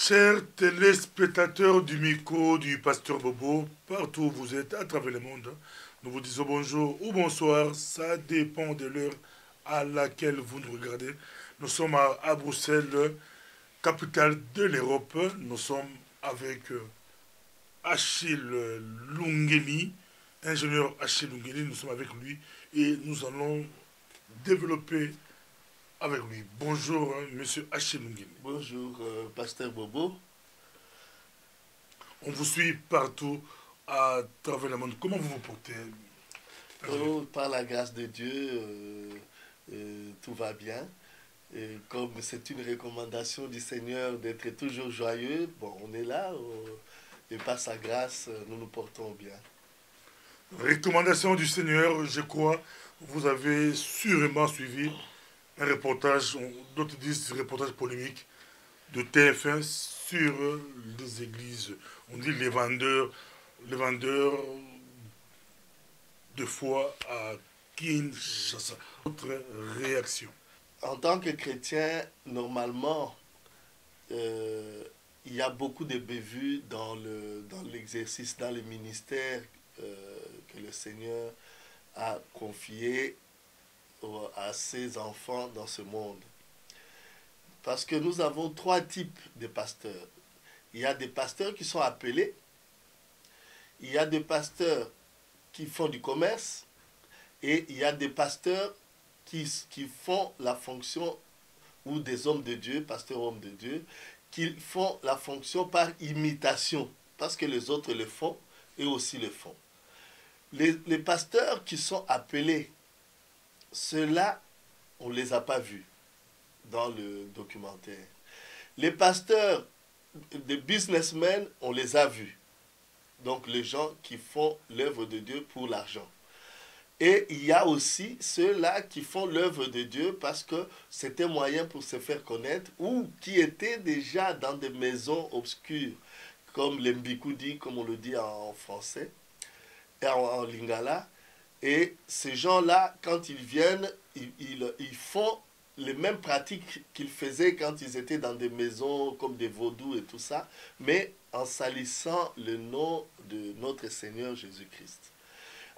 Chers téléspectateurs du micro du Pasteur Bobo, partout où vous êtes à travers le monde, nous vous disons bonjour ou bonsoir, ça dépend de l'heure à laquelle vous nous regardez. Nous sommes à Bruxelles, capitale de l'Europe. Nous sommes avec Achille Lungeli, ingénieur Achille Lungeli. Nous sommes avec lui et nous allons développer avec lui. Bonjour, monsieur Achille Lungeli. Bonjour, Pasteur Bobo. On vous suit partout à travers le monde. Comment vous vous portez? Oh, par la grâce de Dieu, tout va bien. Et comme c'est une recommandation du Seigneur d'être toujours joyeux, bon, on est là. Et par sa grâce, nous nous portons bien. Recommandation du Seigneur, je crois, vous avez sûrement suivi un reportage, d'autres disent reportage polémique, de TF1 sur les églises. On dit les vendeurs de foi à Kinshasa. Autre réaction. En tant que chrétien, normalement, il y a beaucoup de bévues dans l'exercice, dans le ministère que le Seigneur a confié à ses enfants dans ce monde. Parce que nous avons trois types de pasteurs. Il y a des pasteurs qui sont appelés, il y a des pasteurs qui font du commerce, et il y a des pasteurs qui font la fonction, ou des hommes de Dieu, pasteurs hommes de Dieu, qui font la fonction par imitation, parce que les autres le font, et aussi le font. Les pasteurs qui sont appelés, ceux-là, on ne les a pas vus dans le documentaire. Les pasteurs, des businessmen, on les a vus. Donc les gens qui font l'œuvre de Dieu pour l'argent. Et il y a aussi ceux-là qui font l'œuvre de Dieu parce que c'est un moyen pour se faire connaître ou qui étaient déjà dans des maisons obscures, comme les Mbikoudi, comme on le dit en français, et en lingala. Et ces gens-là, quand ils viennent, ils font les mêmes pratiques qu'ils faisaient quand ils étaient dans des maisons comme des vaudous et tout ça, mais en salissant le nom de notre Seigneur Jésus-Christ.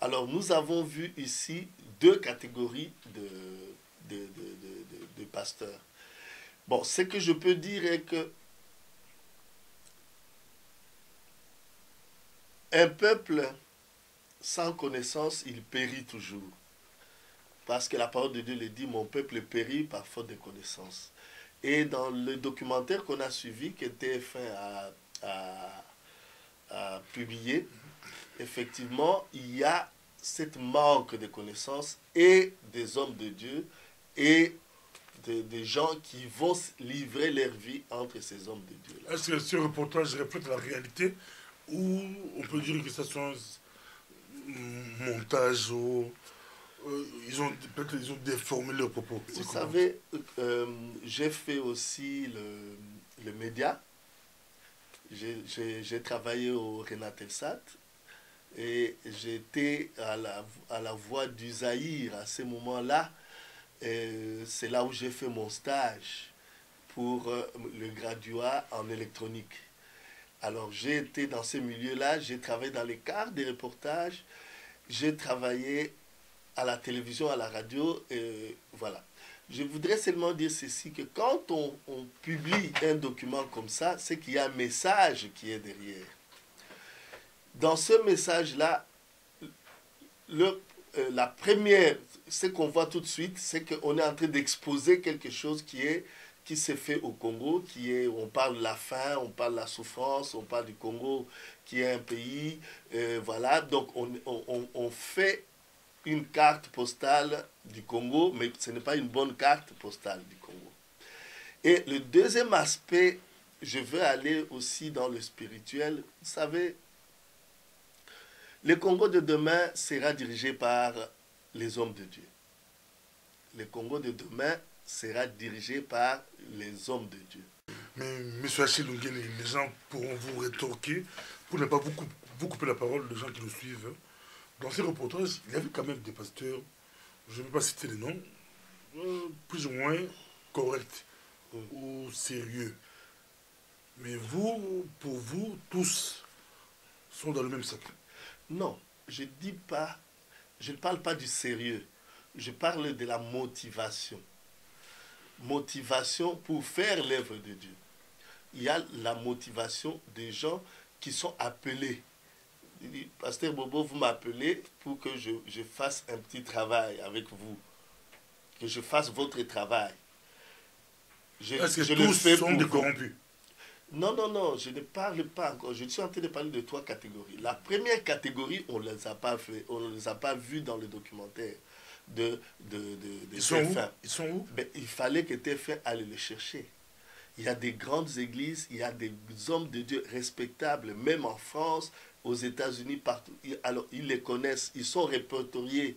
Alors, nous avons vu ici deux catégories de pasteurs. Bon, ce que je peux dire est que un peuple sans connaissance, il périt toujours. Parce que la parole de Dieu le dit, mon peuple périt par faute de connaissance. Et dans le documentaire qu'on a suivi, que TF1 a publié, effectivement, il y a cette manque de connaissances et des hommes de Dieu et des gens qui vont livrer leur vie entre ces hommes de Dieu-là. Est-ce que ce reportage reflète la réalité ou on peut dire que ça sont montage ou peut-être ils ont déformé leurs propos? Vous savez, j'ai fait aussi le média. J'ai travaillé au Renatelsat et j'étais à la voix du Zaïre à ce moment-là. C'est là où j'ai fait mon stage pour le graduat en électronique. Alors j'ai été dans ce milieu-là, j'ai travaillé dans les quarts des reportages, j'ai travaillé à la télévision, à la radio, voilà. Je voudrais seulement dire ceci, que quand on publie un document comme ça, c'est qu'il y a un message qui est derrière. Dans ce message-là, la première, ce qu'on voit tout de suite, c'est qu'on est en train d'exposer quelque chose qui s'est fait au Congo, on parle de la faim, on parle de la souffrance, on parle du Congo, qui est un pays, voilà. Donc on fait une carte postale du Congo, mais ce n'est pas une bonne carte postale du Congo. Et le deuxième aspect, je veux aller aussi dans le spirituel. Vous savez, le Congo de demain sera dirigé par les hommes de Dieu. Le Congo de demain sera dirigé par les hommes de Dieu. Mais M. Achille Lungeli, les gens pourront vous rétorquer pour ne pas vous couper la parole, les gens qui nous suivent. Dans ces reportages, il y avait quand même des pasteurs, je ne vais pas citer les noms, plus ou moins corrects ou sérieux. Mais vous, pour vous, tous sont dans le même sac. Non, je dis pas, je ne parle pas du sérieux. Je parle de la motivation. Motivation pour faire l'œuvre de Dieu. Il y a la motivation des gens qui sont appelés. Il dit, Pasteur Bobo, vous m'appelez pour que je fasse un petit travail avec vous, que je fasse votre travail. Est-ce que Je le tous fais sont pour des vous. corrompus? Non, non, non, je ne parle pas encore. Je suis en train de parler de trois catégories. La première catégorie, on ne les a pas fait, on ne les a pas vus dans le documentaire de Ils sont où? TF1. Ils sont où? Mais il fallait que TF1 aille les chercher. Il y a des grandes églises, il y a des hommes de Dieu respectables, même en France, aux États-Unis, partout. Alors, ils les connaissent, ils sont répertoriés.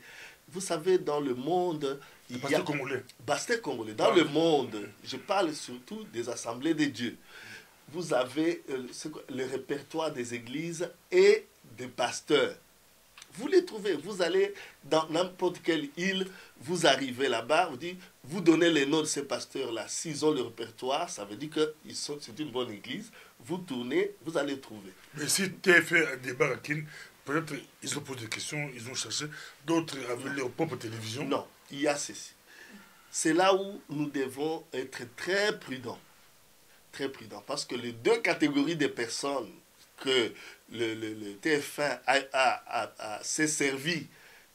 Vous savez, dans le monde, Le il y pasteur a... congolais. Pasteur congolais. Dans le monde, je parle surtout des assemblées de Dieu. Vous avez le répertoire des églises et des pasteurs. Vous les trouvez, vous allez dans n'importe quelle île, vous arrivez là-bas, vous dites, vous donnez les noms de ces pasteurs-là. S'ils ont le répertoire, ça veut dire que c'est une bonne église. Vous tournez, vous allez trouver. Mais si TF1 a des barakines, peut-être ils ont posé des questions, ils ont cherché. D'autres avaient leur propre télévision. Non, il y a ceci. C'est là où nous devons être très prudents. Très prudents. Parce que les deux catégories de personnes que le TF1 s'est servi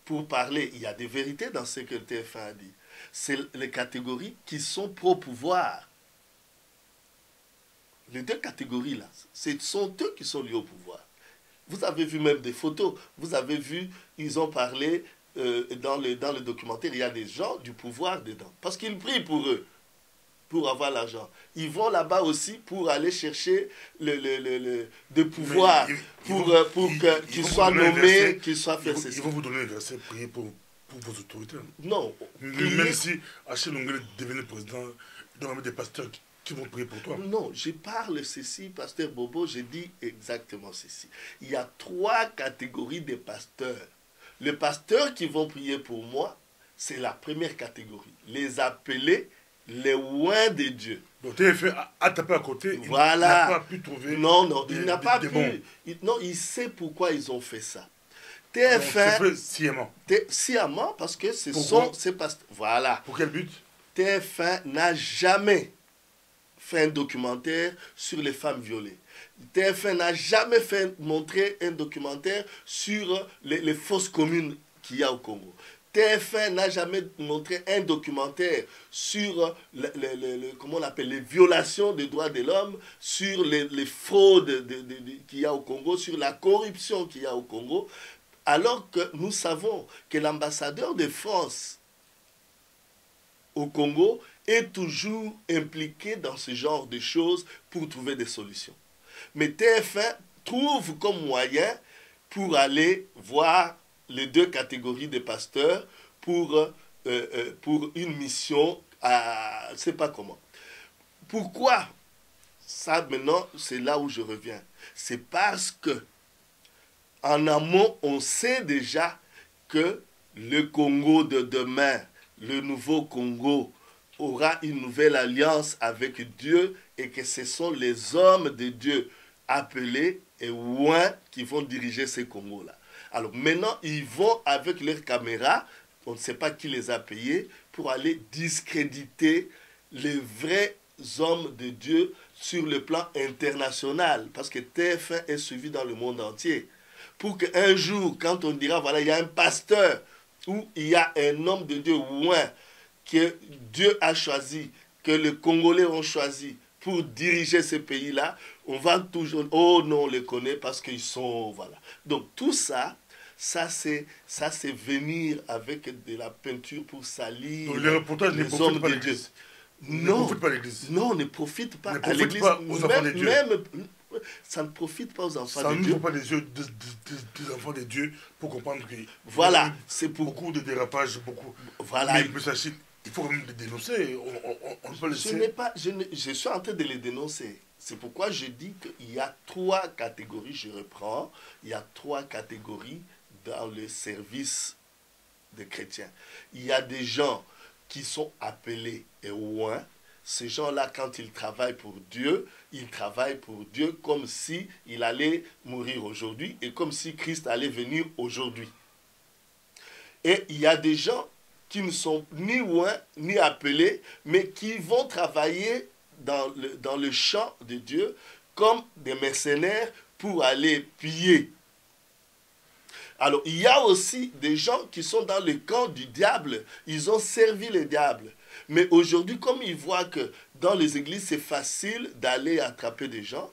pour parler, il y a des vérités dans ce que le TF1 a dit. C'est les catégories qui sont pro-pouvoir. Les deux catégories-là, ce sont eux qui sont liés au pouvoir. Vous avez vu même des photos, vous avez vu, ils ont parlé dans le documentaire, il y a des gens du pouvoir dedans. Parce qu'ils prient pour eux, pour avoir l'argent. Ils vont là-bas aussi pour aller chercher le pouvoir, pour qu'ils soient nommés, qu'ils soient faits ceci. Ils vont vous donner un verset, prier pour vos autorités. Non. Même si Achille Longlet devenait président, il doit y avoir des pasteurs qui vont prier pour toi. Non, je parle ceci, pasteur Bobo, je dis exactement ceci. Il y a trois catégories de pasteurs. Les pasteurs qui vont prier pour moi, c'est la première catégorie. Les appelés, les oints de Dieu. Donc TF1 a tapé à côté, Voilà. Il n'a pas pu trouver. Non, non, il n'a pas pu. Bons. Non, il sait pourquoi ils ont fait ça. TF1. TF1. C'est sciemment. Sciemment, parce que ce Pourquoi? sont ces pasteurs. Voilà. Pour quel but? TF1 n'a jamais fait un documentaire sur les femmes violées. TF1 n'a jamais montré un documentaire sur les fausses communes qu'il y a au Congo. TF1 n'a jamais montré un documentaire sur comment on appelle, les violations des droits de l'homme, sur les fraudes qu'il y a au Congo, sur la corruption qu'il y a au Congo, alors que nous savons que l'ambassadeur de France au Congo est toujours impliqué dans ce genre de choses pour trouver des solutions. Mais TF1 trouve comme moyen pour aller voir les deux catégories de pasteurs pour une mission à je ne sais pas comment. Pourquoi? Ça maintenant, c'est là où je reviens. C'est parce que en amont, on sait déjà que le Congo de demain, le nouveau Congo, aura une nouvelle alliance avec Dieu et que ce sont les hommes de Dieu appelés et oints qui vont diriger ces Congos-là. Alors maintenant, ils vont avec leurs caméras, on ne sait pas qui les a payés, pour aller discréditer les vrais hommes de Dieu sur le plan international, parce que TF1 est suivi dans le monde entier. Pour qu'un jour, quand on dira, voilà, il y a un pasteur, ou il y a un homme de Dieu oint, que Dieu a choisi, que les Congolais ont choisi pour diriger ce pays-là, on va toujours, oh non, on les connaît parce qu'ils sont, voilà. Donc tout ça, c'est venir avec de la peinture pour salir. Donc les reportages ne profitent pas l'Église. Non, non, ne profite pas à l'Église. Même, ça ne profite pas aux enfants de Dieu. Ça n'ouvre pas les yeux des enfants de Dieu pour comprendre que voilà, c'est pour beaucoup de dérapages, beaucoup. Voilà. Mais sachez, il faut quand même les dénoncer. On peut laisser. Je suis en train de les dénoncer. C'est pourquoi je dis qu'il y a trois catégories, je reprends, il y a trois catégories dans le service des chrétiens. Il y a des gens qui sont appelés et oints, ces gens-là, quand ils travaillent pour Dieu, ils travaillent pour Dieu comme si il allait mourir aujourd'hui et comme si Christ allait venir aujourd'hui. Et il y a des gens qui ne sont ni loin ni appelés, mais qui vont travailler dans le champ de Dieu comme des mercenaires pour aller piller. Alors, il y a aussi des gens qui sont dans le camp du diable. Ils ont servi le diable. Mais aujourd'hui, comme ils voient que dans les églises, c'est facile d'aller attraper des gens,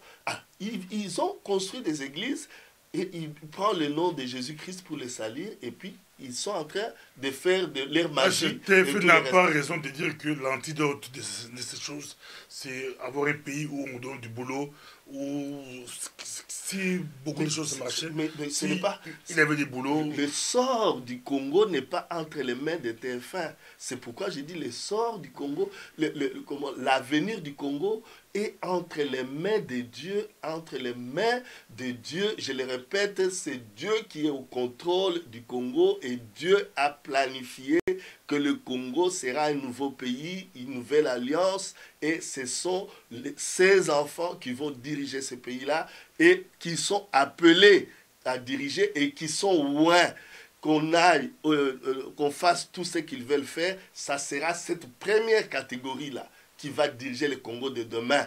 ils ont construit des églises et ils prennent le nom de Jésus-Christ pour les salir et puis ils sont en train de faire de leur magie. TF n'a pas raison de dire que l'antidote de ces choses, c'est avoir un pays où on donne du boulot, où si beaucoup de choses marchaient, mais ce n'est pas, il avait des boulots. Le sort du Congo n'est pas entre les mains de TF1. C'est pourquoi j'ai dit le sort du Congo, l'avenir du Congo est entre les mains de Dieu, entre les mains de Dieu. Je le répète, c'est Dieu qui est au contrôle du Congo et Dieu a planifié que le Congo sera un nouveau pays, une nouvelle alliance et ce sont ces enfants qui vont diriger ce pays-là et qui sont appelés à diriger et qui sont loin qu'on aille, qu'on fasse tout ce qu'ils veulent faire, ça sera cette première catégorie-là qui va diriger le Congo de demain.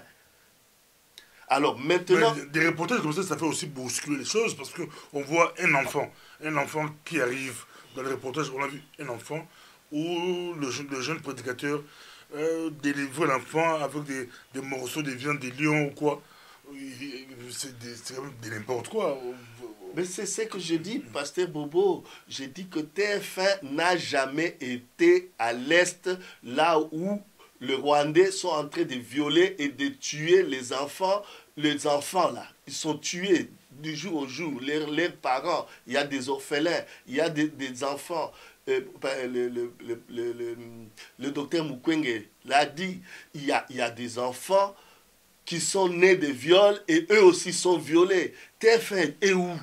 Alors maintenant... Mais des reportages comme ça fait aussi bousculer les choses parce qu'on voit un enfant qui arrive dans le reportage, on a vu un enfant où le jeune prédicateur délivre l'enfant avec des morceaux de viande de lion ou quoi. C'est de n'importe quoi. Mais c'est ce que je dis, Pasteur Bobo. Je dis que TF1 n'a jamais été à l'Est, là où les Rwandais sont en train de violer et de tuer les enfants. Les enfants, là, ils sont tués du jour au jour. Leurs parents, il y a des orphelins, il y a des enfants. Le docteur Mukwege l'a dit, il y a des enfants qui sont nés de viols et eux aussi sont violés. TF1 est où?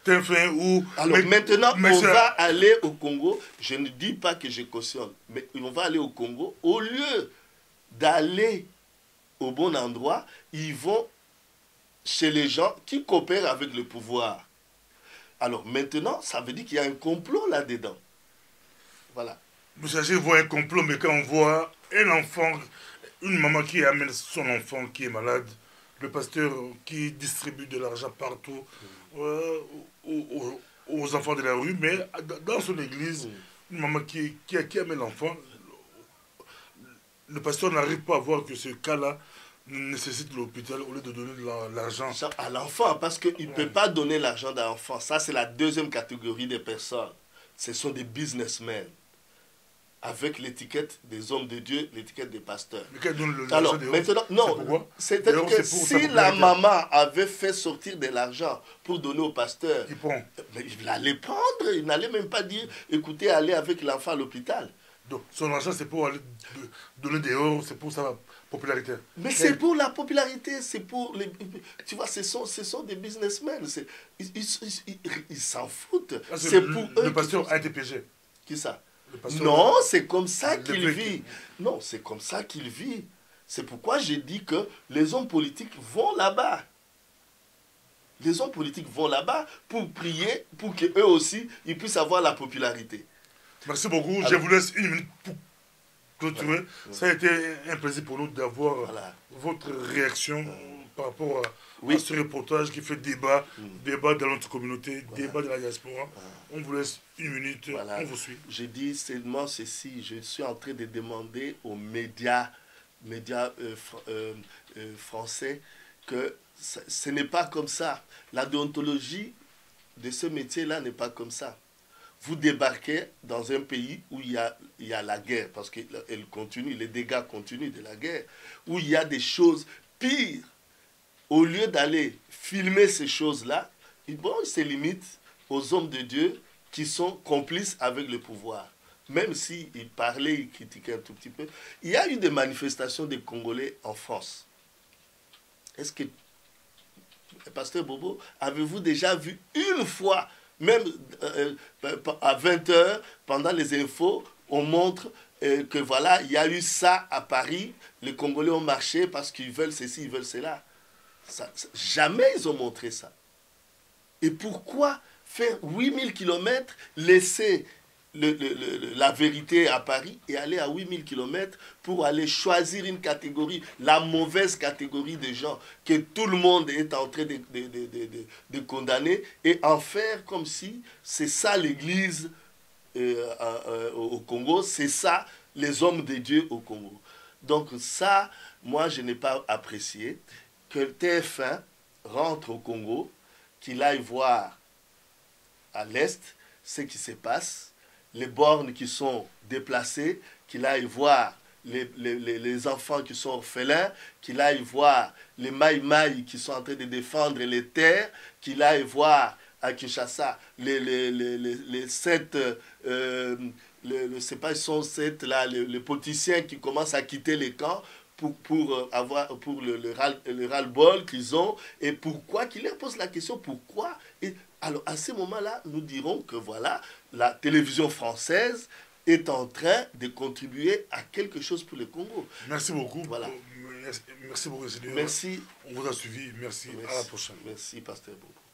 TF1 où? Alors maintenant, on va aller au Congo. Je ne dis pas que je cautionne, mais on va aller au Congo. Au lieu d'aller au bon endroit, ils vont chez les gens qui coopèrent avec le pouvoir. Alors maintenant, ça veut dire qu'il y a un complot là-dedans. Voilà. Vous savez, on voit un complot, mais quand on voit un enfant, une maman qui amène son enfant qui est malade, le pasteur qui distribue de l'argent partout aux enfants de la rue, mais dans son église, une maman qui amène l'enfant, le pasteur n'arrive pas à voir que ce cas-là nécessite l'hôpital au lieu de donner l'argent à l'enfant, parce qu'il ne peut pas donner l'argent à l'enfant. Ça, c'est la deuxième catégorie de personnes. Ce sont des businessmen. Avec l'étiquette des hommes de Dieu, l'étiquette des pasteurs. Alors, maintenant, non, c'est-à-dire que si la maman avait fait sortir de l'argent pour donner au pasteur, il allait prendre, il n'allait même pas dire, écoutez, allez avec l'enfant à l'hôpital. Donc, son argent, c'est pour aller donner des euros, c'est pour sa popularité. Mais c'est pour la popularité, c'est pour les... Tu vois, ce sont des businessmen. Ils s'en foutent. C'est pour eux. Le pasteur a été péché. Qui ça? Non, c'est comme ça qu'il vit. Non, c'est comme ça qu'il vit. C'est pourquoi j'ai dit que les hommes politiques vont là-bas. Les hommes politiques vont là-bas pour prier, pour qu'eux aussi, ils puissent avoir la popularité. Merci beaucoup. Alors, je vous laisse une minute pour clôturer. Ça a été un plaisir pour nous d'avoir votre réaction par rapport à ce reportage qui fait débat dans notre communauté, débat de la diaspora. On vous laisse une minute, on vous suit. Je dis seulement ceci, je suis en train de demander aux médias français que ce n'est pas comme ça. La déontologie de ce métier-là n'est pas comme ça. Vous débarquez dans un pays où il y a la guerre, parce qu'elle continue, les dégâts continuent de la guerre, où il y a des choses pires. Au lieu d'aller filmer ces choses-là, il se limite aux hommes de Dieu qui sont complices avec le pouvoir. Même s'ils parlaient, ils critiquaient un tout petit peu. Il y a eu des manifestations des Congolais en France. Est-ce que, Pasteur Bobo, avez-vous déjà vu une fois, même à 20 h, pendant les infos, on montre que voilà, il y a eu ça à Paris, les Congolais ont marché parce qu'ils veulent ceci, ils veulent cela. Jamais ils ont montré ça. Et pourquoi faire 8000 km, laisser la vérité à Paris et aller à 8000 km pour aller choisir une catégorie, la mauvaise catégorie des gens que tout le monde est en train de condamner et en faire comme si c'est ça l'Église au Congo, c'est ça les hommes de Dieu au Congo. Donc ça, moi je n'ai pas apprécié que le TF1 rentre au Congo, qu'il aille voir à l'Est ce qui se passe, les bornes qui sont déplacées, qu'il aille voir les enfants qui sont orphelins, qu'il aille voir les maïmaï qui sont en train de défendre les terres, qu'il aille voir à Kinshasa les sept, c'est pas ils sont sept là, les politiciens qui commencent à quitter les camps pour le ras-le-bol qu'ils ont et pourquoi, qu'ils leur posent la question pourquoi. Et alors à ce moment-là, nous dirons que voilà, la télévision française est en train de contribuer à quelque chose pour le Congo. Merci beaucoup. Voilà. Merci beaucoup, Seigneur. Merci. On vous a suivi. Merci. À la prochaine. Merci, Pasteur Bobo.